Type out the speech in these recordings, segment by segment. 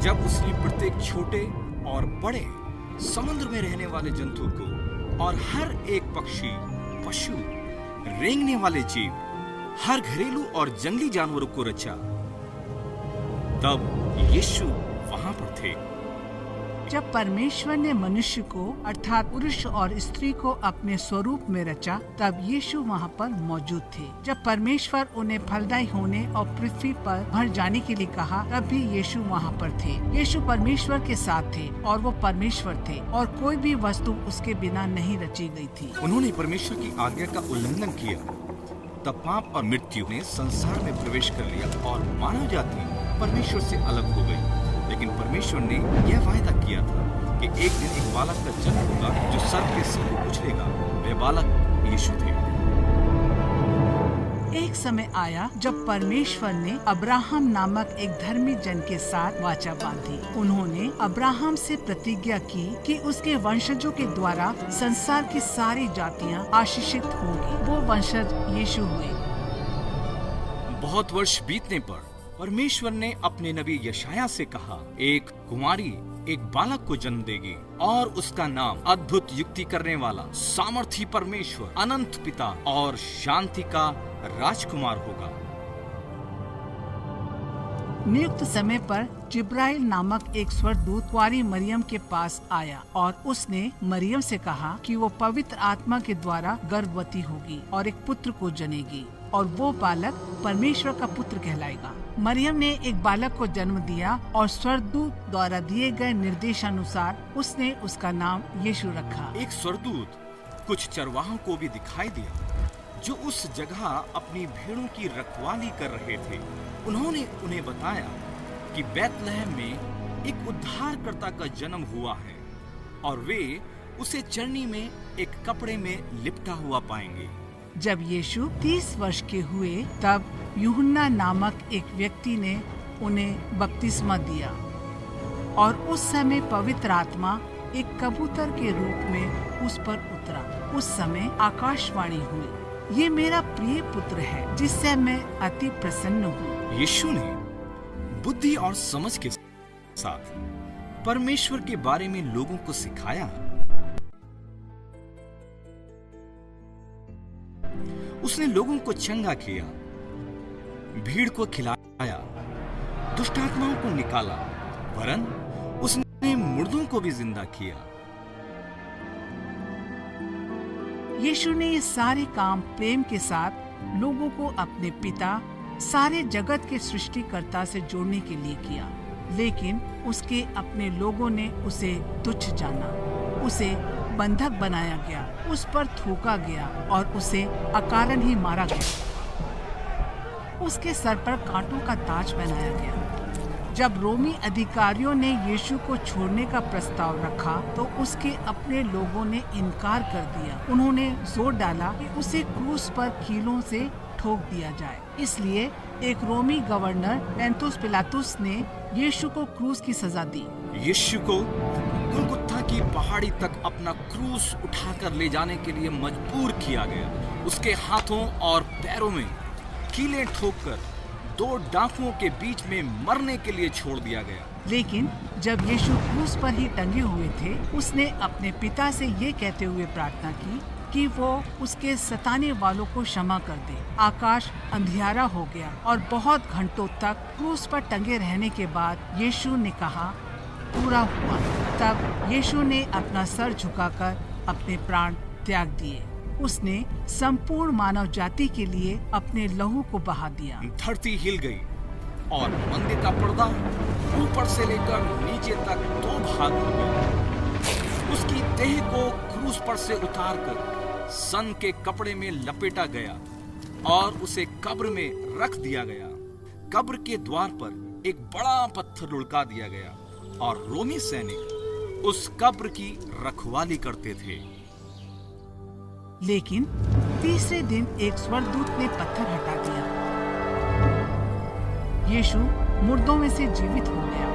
जब उसने प्रत्येक छोटे और बड़े, समुद्र में रहने वाले जंतु को और हर एक पक्षी, पशु, रेंगने वाले जीव, हर घरेलू और जंगली जानवरों को रचा, तब यीशु वहां पर थे। जब परमेश्वर ने मनुष्य को अर्थात पुरुष और स्त्री को अपने स्वरूप में रचा, तब यीशु वहाँ पर मौजूद थे। जब परमेश्वर उन्हें फलदायी होने और पृथ्वी पर भर जाने के लिए कहा, तब भी यीशु वहाँ पर थे। यीशु परमेश्वर के साथ थे और वो परमेश्वर थे और कोई भी वस्तु उसके बिना नहीं रची गई थी। उन्होंने परमेश्वर की आज्ञा का उल्लंघन किया, तब पाप और मृत्यु ने संसार में प्रवेश कर लिया और मानव जाति परमेश्वर से अलग हो गई। लेकिन परमेश्वर ने यह वायदा किया था कि एक दिन एक बालक का जन्म होगा जो सर्प के सिर को कुचलेगा। वे बालक यीशु थे। एक समय आया जब परमेश्वर ने अब्राहम नामक एक धर्मी जन के साथ वाचा बांधी। उन्होंने अब्राहम से प्रतिज्ञा की कि उसके वंशजों के द्वारा संसार की सारी जातियां आशीषित होंगी। वो वंशज यीशु हुए। बहुत वर्ष बीतने पर परमेश्वर ने अपने नबी यशाया से कहा, एक कुमारी एक बालक को जन्म देगी और उसका नाम अद्भुत युक्ति करने वाला, सामर्थी परमेश्वर, अनंत पिता और शांति का राजकुमार होगा। नियुक्त समय पर जिब्राइल नामक एक स्वर्गदूत कुंवारी मरियम के पास आया और उसने मरियम से कहा कि वो पवित्र आत्मा के द्वारा गर्भवती होगी और एक पुत्र को जनेगी और वो बालक परमेश्वर का पुत्र कहलाएगा। मरियम ने एक बालक को जन्म दिया और स्वर्गदूत द्वारा दिए गए निर्देशानुसार उसने उसका नाम यीशु रखा। एक स्वर्गदूत कुछ चरवाहों को भी दिखाई दिया जो उस जगह अपनी भेड़ों की रखवाली कर रहे थे। उन्होंने उन्हें बताया कि बैतलहम में एक उद्धारकर्ता का जन्म हुआ है और वे उसे चरनी में एक कपड़े में लिपटा हुआ पाएंगे। जब यीशु 30 वर्ष के हुए, तब यूहन्ना नामक एक व्यक्ति ने उन्हें बपतिस्मा दिया और उस समय पवित्र आत्मा एक कबूतर के रूप में उस पर उतरा। उस समय आकाशवाणी हुई, ये मेरा प्रिय पुत्र है जिससे मैं अति प्रसन्न हूँ। यीशु ने बुद्धि और समझ के साथ परमेश्वर के बारे में लोगों को सिखाया। उसने लोगों को चंगा किया, भीड़ को खिलाया, दुष्ट आत्माओं को निकाला, वरन उसने मुर्दों को भी जिंदा किया। यीशु ने ये सारे काम प्रेम के साथ लोगों को अपने पिता, सारे जगत के सृष्टिकर्ता से जोड़ने के लिए किया, लेकिन उसके अपने लोगों ने उसे तुच्छ जाना। उसे बंधक बनाया गया, उस पर थूका गया और उसे अकारण ही मारा गया। उसके सर पर कांटों का ताज पहनाया गया। जब रोमी अधिकारियों ने यीशु को छोड़ने का प्रस्ताव रखा तो उसके अपने लोगों ने इनकार कर दिया। उन्होंने जोर डाला कि उसे क्रूस पर कीलों से ठोक दिया जाए। इसलिए एक रोमी गवर्नर पेंतुस पिलातुस ने यीशु को क्रूस की सजा दी। यीशु को गुलगुत्था की पहाड़ी तक अपना क्रूस उठाकर ले जाने के लिए मजबूर किया गया। उसके हाथों और पैरों में कीलें ठोककर 2 डाकुओं के बीच में मरने के लिए छोड़ दिया गया। लेकिन जब यीशु क्रूस पर ही टंगे हुए थे, उसने अपने पिता से ये कहते हुए प्रार्थना की कि वो उसके सताने वालों को क्षमा कर दे। आकाश अंधियारा हो गया और बहुत घंटों तक क्रूस पर टंगे रहने के बाद यीशु ने कहा, पूरा हुआ। तब यीशु ने अपना सर झुकाकर अपने प्राण त्याग दिए। उसने संपूर्ण मानव जाति के लिए अपने लहू को बहा दिया। धरती हिल गई और मंदिर का पर्दा ऊपर से लेकर नीचे तक 2 भाग हो गया। उसकी देह को क्रूस पर से उतारकर सन के कपड़े में लपेटा गया और उसे कब्र में रख दिया गया। कब्र के द्वार पर एक बड़ा पत्थर लुढ़का दिया गया और रोमी सैनिक उस कब्र की रखवाली करते थे। लेकिन तीसरे दिन एक स्वर्गदूत ने पत्थर हटा दिया। यीशु मुर्दों में से जीवित हो गया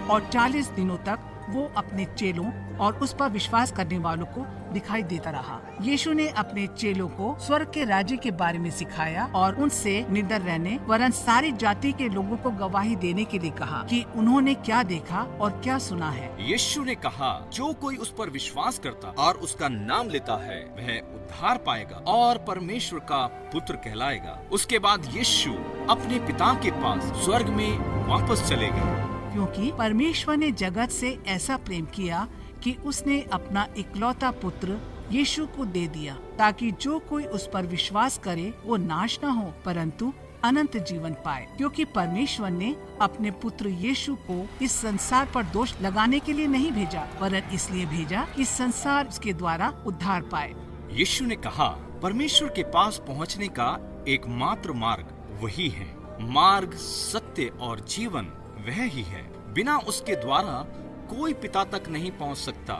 और 40 दिनों तक वो अपने चेलों और उस पर विश्वास करने वालों को दिखाई देता रहा। यीशु ने अपने चेलों को स्वर्ग के राज्य के बारे में सिखाया और उनसे निडर रहने वरन सारी जाति के लोगों को गवाही देने के लिए कहा कि उन्होंने क्या देखा और क्या सुना है। यीशु ने कहा, जो कोई उस पर विश्वास करता और उसका नाम लेता है वह उद्धार पाएगा और परमेश्वर का पुत्र कहलाएगा। उसके बाद यीशु अपने पिता के पास स्वर्ग में वापस चले गए, क्योंकि परमेश्वर ने जगत से ऐसा प्रेम किया कि उसने अपना इकलौता पुत्र यीशु को दे दिया, ताकि जो कोई उस पर विश्वास करे वो नाश न हो परंतु अनंत जीवन पाए। क्योंकि परमेश्वर ने अपने पुत्र यीशु को इस संसार पर दोष लगाने के लिए नहीं भेजा, वरन इसलिए भेजा कि संसार उसके द्वारा उद्धार पाए। यीशु ने कहा, परमेश्वर के पास पहुंचने का एकमात्र मार्ग वही है। मार्ग, सत्य और जीवन वह ही है। बिना उसके द्वारा कोई पिता तक नहीं पहुंच सकता।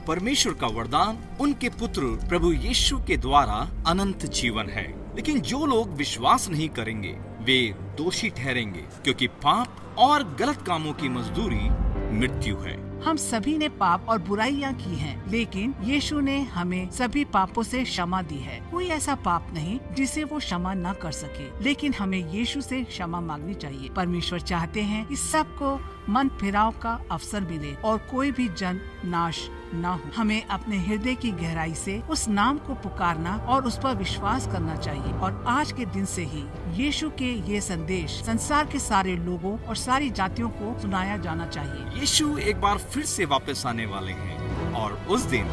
परमेश्वर का वरदान उनके पुत्र प्रभु यीशु के द्वारा अनंत जीवन है। लेकिन जो लोग विश्वास नहीं करेंगे वे दोषी ठहरेंगे, क्योंकि पाप और गलत कामों की मजदूरी मृत्यु है। हम सभी ने पाप और बुराइयां की हैं, लेकिन यीशु ने हमें सभी पापों से क्षमा दी है। कोई ऐसा पाप नहीं जिसे वो क्षमा न कर सके, लेकिन हमें यीशु से क्षमा मांगनी चाहिए। परमेश्वर चाहते हैं कि सबको मन फिराव का अवसर मिले और कोई भी जन नाश न हो। हमें अपने हृदय की गहराई से उस नाम को पुकारना और उस पर विश्वास करना चाहिए। और आज के दिन से ही यीशु के ये संदेश संसार के सारे लोगों और सारी जातियों को सुनाया जाना चाहिए। यीशु एक बार फिर से वापस आने वाले हैं और उस दिन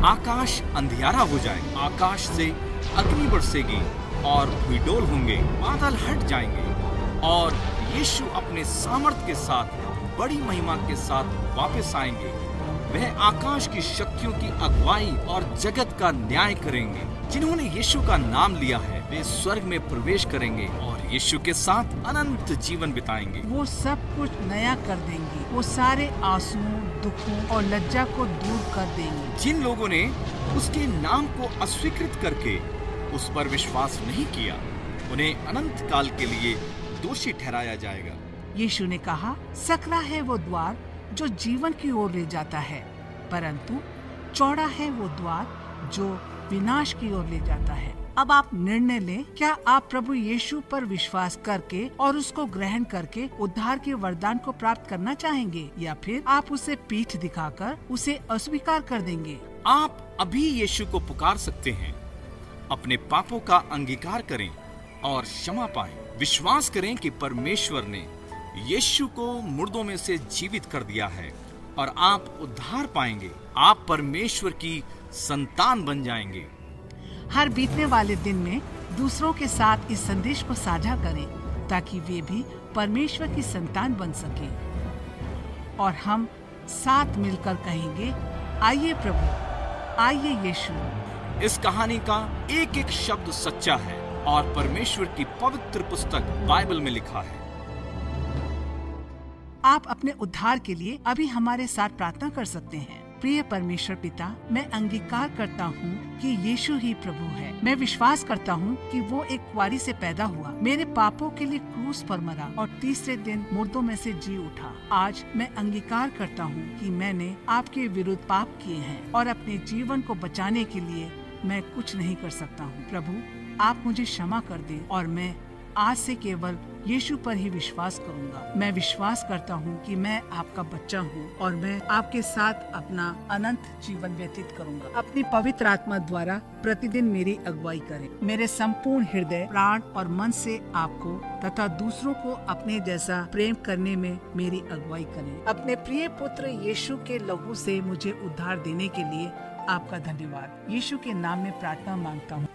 आकाश अंधियारा हो जाए, आकाश से अग्नि बरसेगी और भूडोल होंगे, बादल हट जाएंगे और यीशु अपने सामर्थ के साथ बड़ी महिमा के साथ वापस आएंगे। वह आकाश की शक्तियों की अगुवाई और जगत का न्याय करेंगे। जिन्होंने यीशु का नाम लिया है वे स्वर्ग में प्रवेश करेंगे और यीशु के साथ अनंत जीवन बिताएंगे। वो सब कुछ नया कर देंगे। वो सारे आंसुओं, दुखों और लज्जा को दूर कर देंगे। जिन लोगों ने उसके नाम को अस्वीकृत करके उस पर विश्वास नहीं किया, उन्हें अनंत काल के लिए दोषी ठहराया जाएगा। यीशु ने कहा, सकरा है वो द्वार जो जीवन की ओर ले जाता है, परंतु चौड़ा है वो द्वार जो विनाश की ओर ले जाता है। अब आप निर्णय लें, क्या आप प्रभु यीशु पर विश्वास करके और उसको ग्रहण करके उद्धार के वरदान को प्राप्त करना चाहेंगे, या फिर आप उसे पीठ दिखाकर उसे अस्वीकार कर देंगे? आप अभी यीशु को पुकार सकते हैं। अपने पापों का अंगीकार करें और क्षमा पाएं। विश्वास करें कि परमेश्वर ने यीशु को मुर्दों में से जीवित कर दिया है और आप उद्धार पाएंगे। आप परमेश्वर की संतान बन जाएंगे। हर बीतने वाले दिन में दूसरों के साथ इस संदेश को साझा करें, ताकि वे भी परमेश्वर की संतान बन सके। और हम साथ मिलकर कहेंगे, आइए प्रभु, आइए यीशु। इस कहानी का एक एक शब्द सच्चा है और परमेश्वर की पवित्र पुस्तक बाइबल में लिखा है। आप अपने उद्धार के लिए अभी हमारे साथ प्रार्थना कर सकते हैं। प्रिय परमेश्वर पिता, मैं अंगीकार करता हूँ कि यीशु ही प्रभु है। मैं विश्वास करता हूँ कि वो एक कुंवारी से पैदा हुआ, मेरे पापों के लिए क्रूस पर मरा और तीसरे दिन मुर्दों में से जी उठा। आज मैं अंगीकार करता हूँ कि मैंने आपके विरुद्ध पाप किए हैं और अपने जीवन को बचाने के लिए मैं कुछ नहीं कर सकता हूँ। प्रभु, आप मुझे क्षमा कर दें और मैं आज से केवल यीशु पर ही विश्वास करूंगा। मैं विश्वास करता हूँ कि मैं आपका बच्चा हूँ और मैं आपके साथ अपना अनंत जीवन व्यतीत करूंगा। अपनी पवित्र आत्मा द्वारा प्रतिदिन मेरी अगुवाई करें। मेरे संपूर्ण हृदय, प्राण और मन से आपको तथा दूसरों को अपने जैसा प्रेम करने में मेरी अगुवाई करें। अपने प्रिय पुत्र यीशु के लहू से मुझे उद्धार देने के लिए आपका धन्यवाद। यीशु के नाम में प्रार्थना मांगता हूँ।